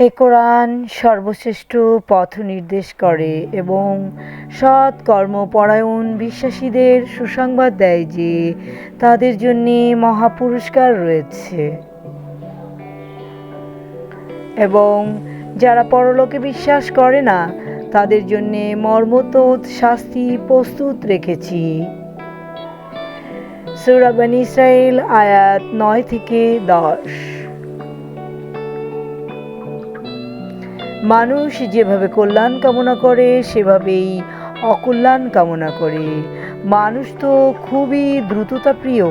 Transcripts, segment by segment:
এই কোরআন সর্বশ্রেষ্ঠ পথ নির্দেশ করে এবং সৎ কর্মপরায়ণ বিশ্বাসীদের সুসংবাদ দেয় যে তাদের জন্যে মহাপুরস্কার রয়েছে এবং যারা পরলোকে বিশ্বাস করে না তাদের জন্যে মর্মন্তুদ শাস্তি প্রস্তুত রেখেছি। সূরা বনী ইসরাঈল আয়াত 9 থেকে 10। মানুষ যেভাবে কল্যাণ কামনা করে সেভাবেই অকল্যাণ কামনা করে। মানুষ তো খুবই দ্রুততা প্রিয়।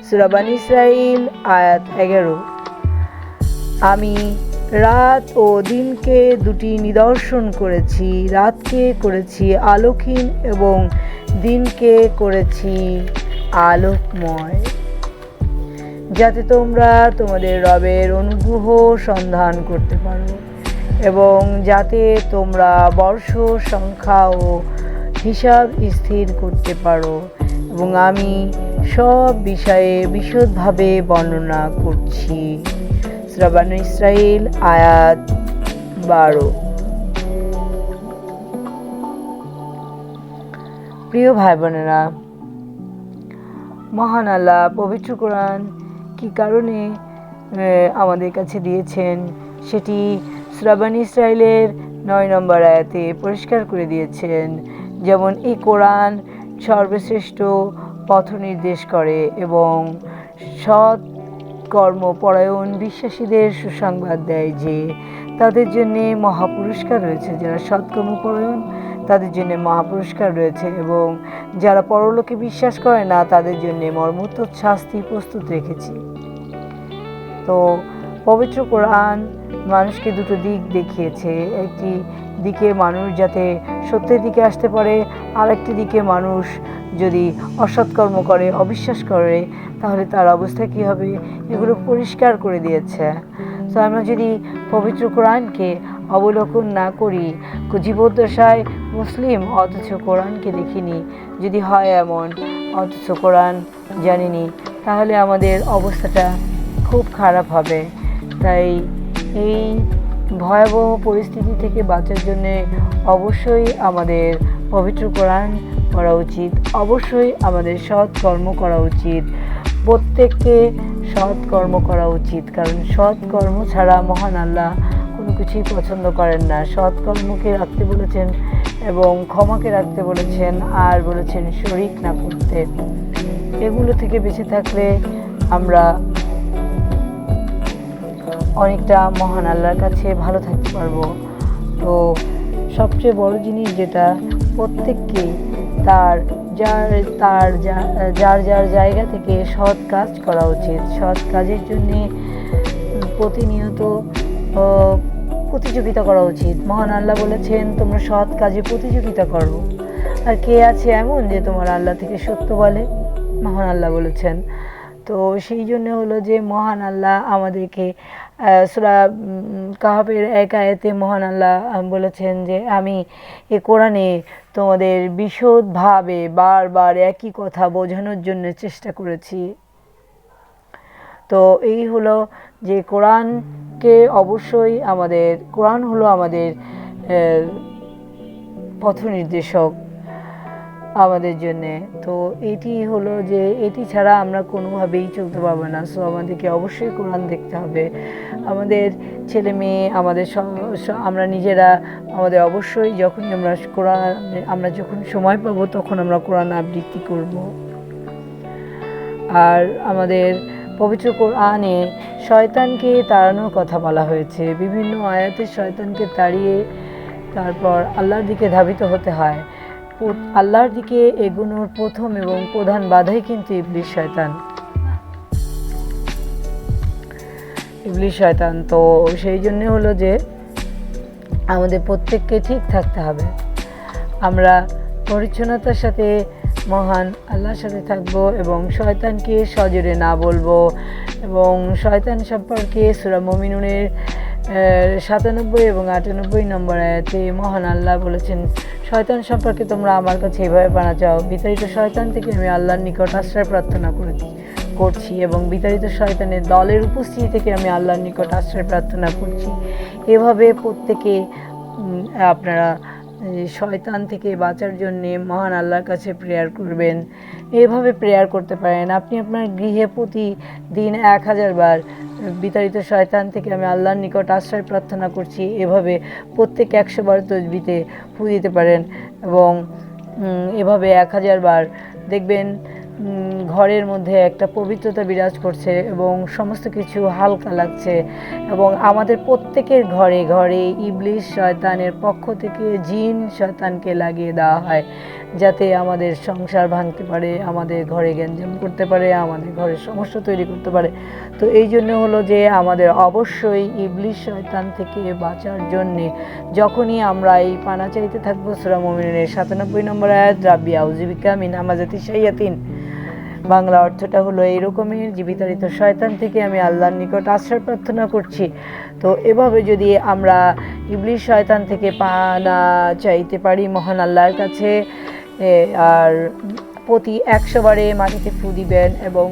সূরা বনী ইসরাঈল আয়াত 11। আমি রাত ও দিনকে দুটি নিদর্শন করেছি, রাতকে করেছি আলোকহীন এবং দিনকে করেছি আলোকময়, যাতে তোমরা তোমাদের রবের অনুগ্রহ সন্ধান করতে পারো এবং যাতে তোমরা বর্ষ সংখ্যা ও হিসাব স্থির করতে পারো। এবং আমি সব বিষয়ে বিশদভাবে বর্ণনা করছি। সূরা বনী ইসরাঈল আয়াত 12। প্রিয় ভাই বোনেরা, মহান আল্লাহ পবিত্র কোরআন কী কারণে আমাদের কাছে দিয়েছেন সেটি সূরা বনী ইসরাঈলের 9 নম্বর আয়াতে পরিষ্কার করে দিয়েছেন। যেমন এই কোরআন সর্বশ্রেষ্ঠ পথ নির্দেশ করে এবং সৎ কর্মপরায়ণ বিশ্বাসীদের সুসংবাদ দেয় যে তাদের জন্যে মহাপুরস্কার রয়েছে। যারা সৎকর্মপরায়ণ তাদের জন্য মহাপুরস্কার রয়েছে এবং যারা পরলোকে বিশ্বাস করে না তাদের জন্য মর্মন্তুদ শাস্তি প্রস্তুত রেখেছি। তো পবিত্র কোরআন মানুষকে দুটো দিক দেখিয়েছে। একটি দিকে মানুষ যাতে সত্যের দিকে আসতে পারে, আর একটি দিকে মানুষ যদি অসৎকর্ম করে, অবিশ্বাস করে, তাহলে তার অবস্থা কী হবে এগুলো পরিষ্কার করে দিয়েছে। তো আমরা যদি পবিত্র কোরআনকে অবলোকন না করি, জীবদ্দশায় মুসলিম অথচ কোরআনকে দেখিনি, যদি হয় এমন অথচ কোরআন জানিনি, তাহলে আমাদের অবস্থাটা খুব খারাপ হবে। তাই এই ভয়াবহ পরিস্থিতি থেকে বাঁচার জন্যে অবশ্যই আমাদের পবিত্র কোরআন পড়া উচিত, অবশ্যই আমাদের সৎ কর্ম করা উচিত, প্রত্যেককে সৎ কর্ম করা উচিত। কারণ সৎ কর্ম ছাড়া মহান আল্লাহ কোনো কিছুই পছন্দ করেন না। সৎ কর্মকে রাখতে বলেছেন এবং ক্ষমাকে রাখতে বলেছেন, আর বলেছেন শরিক না করতে। এগুলো থেকে বেঁচে থাকলে আমরা অনেকটা মহান আল্লাহর কাছে ভালো থাকতে পারবো। তো সবচেয়ে বড় জিনিস যেটা, প্রত্যেককে তার যার জায়গা থেকে সৎ কাজ করা উচিত। সৎ কাজের জন্যে প্রতিনিয়ত প্রতিযোগিতা করা উচিত। মহান আল্লাহ বলেছেন তোমরা সৎ কাজে প্রতিযোগিতা করো। আর কে আছে এমন যে তোমার আল্লাহ থেকে সত্য বলে? মহান আল্লাহ বলেছেন। তো সেই জন্য হলো যে মহান আল্লাহ আমাদেরকে সূরা কাহফের 1 আয়াতে মহান আল্লাহ বলেছেন যে আমি এ কোরআনে তোমাদের বিশদভাবে বারবার একই কথা বোঝানোর জন্য চেষ্টা করেছি। তো এই হলো যে কোরআনকে অবশ্যই কোরআন হলো আমাদের পথ নির্দেশক আমাদের জন্যে। তো এটি হলো যে এটি ছাড়া আমরা কোনোভাবেই চলতে পারবো না। সো আমাদেরকে অবশ্যই কোরআন দেখতে হবে। আমাদের ছেলে মেয়ে, আমরা নিজেরা আমাদের অবশ্যই যখনই আমরা যখন সময় পাবো তখন আমরা কোরআন আবৃত্তি করব। আর আমাদের পবিত্র কোরআনে শয়তানকে তাড়ানোর কথা বলা হয়েছে। বিভিন্ন আয়াতে শয়তানকে তাড়িয়ে তারপর আল্লাহর দিকে ধাবিত হতে হয়। আল্লাহর দিকে এগোনোর প্রথম এবং প্রধান বাধাই কিন্তু ইবলিস শয়তান। তো সেই জন্য হলো যে আমাদের প্রত্যেককে ঠিক থাকতে হবে। আমরা পরিচ্ছন্নতার সাথে মহান আল্লাহর সাথে থাকবো এবং শয়তানকে সজোরে না বলবো। এবং শয়তান সম্পর্কে সূরা মুমিনুনের 97 এবং 98 নম্বর আয়াতে মহান আল্লাহ বলেছেন, শয়তান সম্পর্কে তোমরা আমার কাছে এভাবে পানা চাও, বিতাড়িত শয়তান থেকে আমি আল্লাহর নিকট আশ্রয় প্রার্থনা করছি এবং বিতাড়িত শয়তানের দলের উপস্থিতি থেকে আমি আল্লাহর নিকট আশ্রয় প্রার্থনা করছি। এভাবে প্রত্যেকে আপনারা শয়তান থেকে বাঁচার জন্যে মহান আল্লাহর কাছে প্রেয়ার করবেন। এভাবে প্রেয়ার করতে পারেন। আপনি আপনার গৃহে প্রতিদিন 1000 বার বিতাড়িত শয়তান থেকে আমি আল্লাহর নিকট আশ্রয় প্রার্থনা করছি এভাবে প্রত্যেক 100 বার তসবিতে ফু দিতে পারেন এবং এভাবে 1000 বার দেখবেন ঘরের মধ্যে একটা পবিত্রতা বিরাজ করছে এবং সমস্ত কিছু হালকা লাগছে এবং আমাদের প্রত্যেকের ঘরে ঘরে ইবলিশ শয়তানের পক্ষ থেকে জিন শয়তানকে লাগিয়ে দেওয়া হয় যাতে আমাদের সংসার ভাঙতে পারে, আমাদের ঘরে গ্যাঞ্জাম করতে পারে, আমাদের ঘরে সমস্যা তৈরি করতে পারে। তো এই জন্য হলো যে আমাদের অবশ্যই ইবলিশ শয়তান থেকে বাঁচার জন্যে যখনই আমরা এই পানা চাইতে থাকবো সূরা মুমিনুনের 97 নম্বর আয়াত, রাব্বি আউযুবিকা মিন হামাযাতি শাইয়াতিন, বাংলা অর্থটা হলো এইরকমের, জীবিতাড়িত শয়তান থেকে আমি আল্লাহর নিকট আশ্রয় প্রার্থনা করছি। তো এভাবে যদি আমরা ইবলিশ শয়তান থেকে পানা চাইতে পারি মহান আল্লাহর কাছে, আর প্রতি 100 বারে মাটিতে ফু দিবেন এবং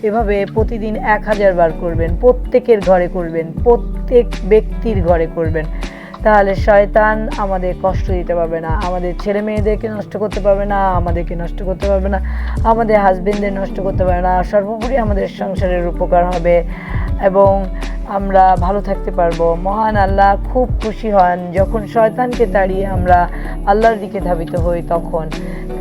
এভাবে প্রতিদিন 1000 বার করবেন, প্রত্যেকের ঘরে করবেন, প্রত্যেক ব্যক্তির ঘরে করবেন, তাহলে শয়তান আমাদের কষ্ট দিতে পারবে না, আমাদের ছেলে মেয়েদেরকে নষ্ট করতে পারবে না, আমাদেরকে নষ্ট করতে পারবে না, আমাদের হাজবেন্ডদের নষ্ট করতে পারবে না, সর্বোপরি আমাদের সংসারের উপকার হবে এবং আমরা ভালো থাকতে পারবো। মহান আল্লাহ খুব খুশি হন যখন শয়তানকে তাড়িয়ে আমরা আল্লাহর দিকে ধাবিত হই তখন,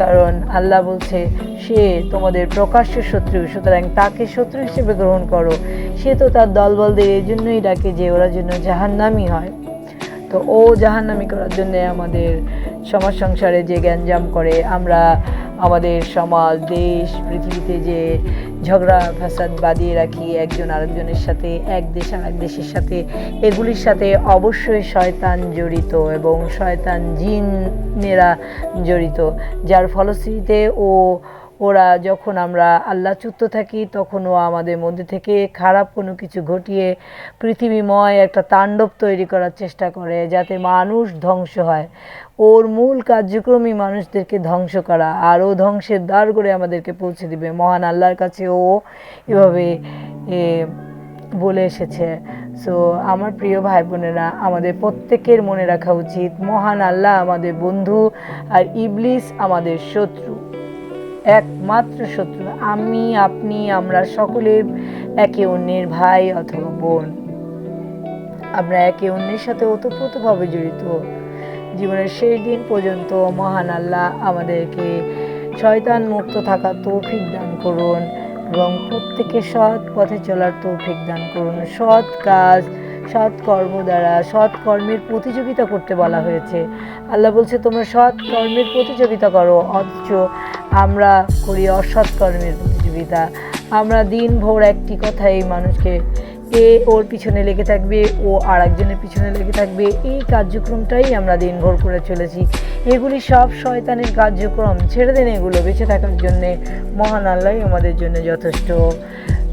কারণ আল্লাহ বলছে সে তোমাদের প্রকাশ্য শত্রু, সুতরাং তাকে শত্রু হিসেবে গ্রহণ করো। সে তো তার দলবলদের এই জন্যই ডাকে যে ওরা যেন জাহান্নামী হয়। তো ও জাহান্নামী করার জন্য আমাদের সমাজ সংসারে যে গ্যাঞ্জাম করে, আমরা আমাদের সমাজ দেশ পৃথিবীতে যে ঝগড়া ফাসাদ বাঁধিয়ে রাখি একজন আরেকজনের সাথে, এক দেশ আরেক দেশের সাথে, এগুলির সাথে অবশ্যই শয়তান জড়িত এবং শয়তান জিনেরা জড়িত, যার ফলশ্রুতিতে ওরা যখন আমরা আল্লাহচ্যুত থাকি তখনও আমাদের মধ্যে থেকে খারাপ কোনো কিছু ঘটিয়ে পৃথিবীময় একটা তাণ্ডব তৈরি করার চেষ্টা করে যাতে মানুষ ধ্বংস হয়। ওর মূল কার্যক্রমই মানুষদেরকে ধ্বংস করা, আর ও ধ্বংসের দ্বার করে আমাদেরকে পৌঁছে দিবে। মহান আল্লাহর কাছে ও এভাবে বলে এসেছে। সো আমার প্রিয় ভাই বোনেরা, আমাদের প্রত্যেকের মনে রাখা উচিত মহান আল্লাহ আমাদের বন্ধু আর ইবলিস আমাদের শত্রু, একমাত্র শত্রু। আমি, আপনি, আমরা সকলে একে অন্যের ভাই অথবা বোন, আমরা একে অন্যের সাথে ওতপ্রোতভাবে জড়িত। জীবনের শেষ দিন পর্যন্ত মহান আল্লাহ আমাদেরকে শয়তান মুক্ত থাকার তৌফিক দান করুন এবং প্রত্যেকে সৎ পথে চলার তৌফিক দান করুন। সৎ কাজ, সৎ কর্ম দ্বারা সৎ কর্মের প্রতিযোগিতা করতে বলা হয়েছে। আল্লাহ বলছে তোমরা সৎ কর্মের প্রতিযোগিতা করো, অথচ আমরা করি অসৎ কর্মের প্রতিযোগিতা। আমরা দিনভর একটি কথাই মানুষকে, এ ওর পিছনে লেগে থাকবে, ও আর একজনের পিছনে লেগে থাকবে, এই কার্যক্রমটাই আমরা দিনভর করে চলেছি। এগুলি সব শয়তানের কার্যক্রম, ছেড়ে দেন এগুলো। বেঁচে থাকার জন্যে মহান আল্লাহ আমাদের জন্য যথেষ্ট।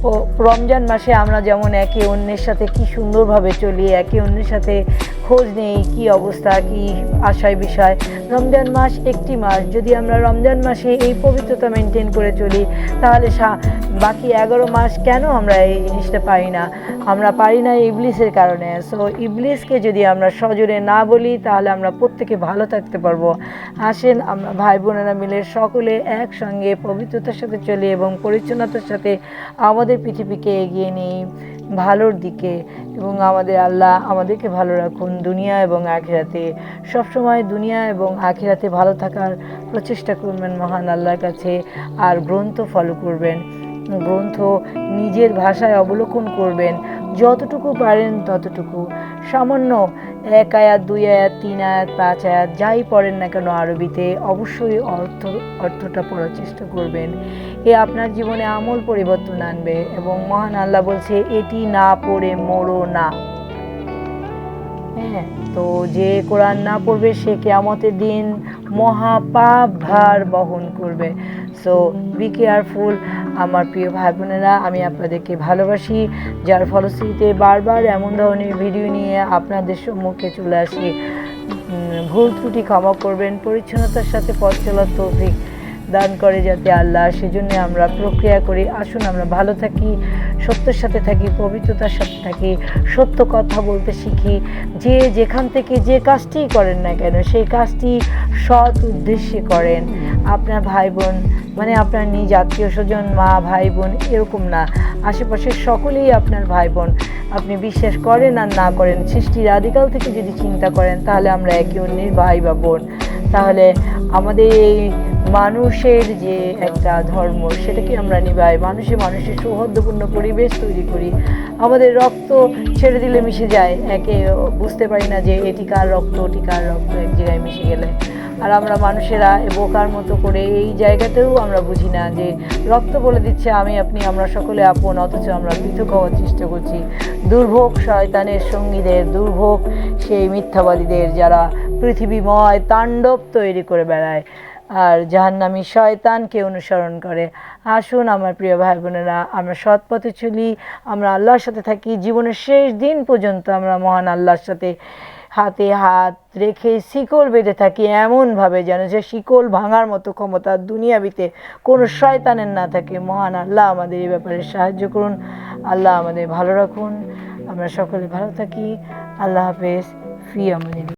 ও রমজান মাসে আমরা যেমন একে অন্যের সাথে কি সুন্দরভাবে চলি, একে অন্যের সাথে খোঁজ নেই কি অবস্থা, কি আশায় বিষয়। রমজান মাস একটি মাস, যদি আমরা রমজান মাসে এই পবিত্রতা মেনটেন করে চলি তাহলে বাকি 11 মাস কেন আমরা এই জিনিসটা পারি না? আমরা পারি না ইবলিসের কারণে। সো ইবলিসকে যদি আমরা সজোরে না বলি তাহলে আমরা প্রত্যেকে ভালো থাকতে পারবো। আসেন আমরা ভাই বোনেরা মিলে সকলে একসঙ্গে পবিত্রতার সাথে চলি এবং পরিচ্ছন্নতার সাথে আমাদের পৃথিবীকে এগিয়ে নিই ভালোর দিকে, এবং আমাদের আল্লাহ আমাদেরকে ভালো রাখুন দুনিয়া এবং আখিরাতে। সবসময় দুনিয়া এবং আখিরাতে ভালো থাকার প্রচেষ্টা করবেন মহান আল্লাহর কাছে, আর গ্রন্থ ফলো করবেন, গ্রন্থ নিজের ভাষায় অবলোকন করবেন, যতটুকু পারেন ততটুকু। সামান্য 1 আয়াত 2 আয়াত 3 আয়াত 5 আয়াত যাই পড়েন না কেন আরবিতে, অবশ্যই অর্থটা পড়ার চেষ্টা করবেন। এ আপনার জীবনে আমূল পরিবর্তন আনবে এবং মহান আল্লাহ বলছে এটি না পড়ে মরো না। হ্যাঁ, তো যে কোরআন না পড়বে সে কিয়ামতের দিন মহাপাপ ভার বহন করবে। সো বি কেয়ারফুল আমার প্রিয় ভাই বোনেরা, আমি আপনাদেরকে ভালোবাসি, যার ফলশ্রুতিতে বারবার এমন ধরনের ভিডিও নিয়ে আপনাদের সম্মুখে চলে আসি। ভুল ত্রুটি ক্ষমা করবেন, পরিচ্ছন্নতার সাথে পথ চলার তৌফিক দান করে যাতে আল্লাহ, সেজন্য আমরা প্রক্রিয়া করি। আসুন আমরা ভালো থাকি, সত্যের সাথে থাকি, পবিত্রতার সাথে থাকি, সত্য কথা বলতে শিখি। যে যেখান থেকে যে কাজটিই করেন না কেন সেই কাজটি সৎ উদ্দেশ্যে করেন। আপনার ভাই বোন মানে আপনার নিজ আত্মীয় স্বজন, মা ভাই বোন এরকম না, আশেপাশের সকলেই আপনার ভাই বোন। আপনি বিশ্বাস করেন আর না করেন, সৃষ্টির আদিকাল থেকে যদি চিন্তা করেন তাহলে আমরা একে অন্যের ভাই বা বোন। তাহলে আমাদের এই মানুষের যে একটা ধর্ম সেটাকে আমরা নিভাই, মানুষের সৌহার্দ্যপূর্ণ পরিবেশ তৈরি করি। আমাদের রক্ত ছেড়ে দিলে মিশে যায়, একে বুঝতে পারি না যে এটি কার রক্ত ওটি কার রক্ত এক জায়গায় মিশে গেলে। আর আমরা মানুষেরা বোকার মতো করে এই জায়গাতেও আমরা বুঝি না যে রক্ত বলে দিচ্ছে আমি আপনি আমরা সকলে আপন, অথচ আমরা পৃথক হওয়ার চেষ্টা করছি। দুর্ভোগ শয়তানের সঙ্গীদের, দুর্ভোগ সেই মিথ্যাবাদীদের যারা পৃথিবীময় তাণ্ডব তৈরি করে বেড়ায় আর জাহান্নামী শয়তানকে অনুসরণ করে। আসুন আমার প্রিয় ভাই বোনেরা, আমরা সৎ পথে চলি, আমরা আল্লাহর সাথে থাকি, জীবনের শেষ দিন পর্যন্ত আমরা মহান আল্লাহর সাথে হাতে হাত রেখে শিকল বেঁধে থাকি, এমনভাবে যেন যে শিকল ভাঙার মতো ক্ষমতা দুনিয়াবিতে কোনো শয়তানের না থাকে। মহান আল্লাহ আমাদের এই ব্যাপারে সাহায্য করুন। আল্লাহ আমাদের ভালো রাখুন, আমরা সকলে ভালো থাকি। আল্লাহ হাফেজ, ফি আমানিল্লাহ।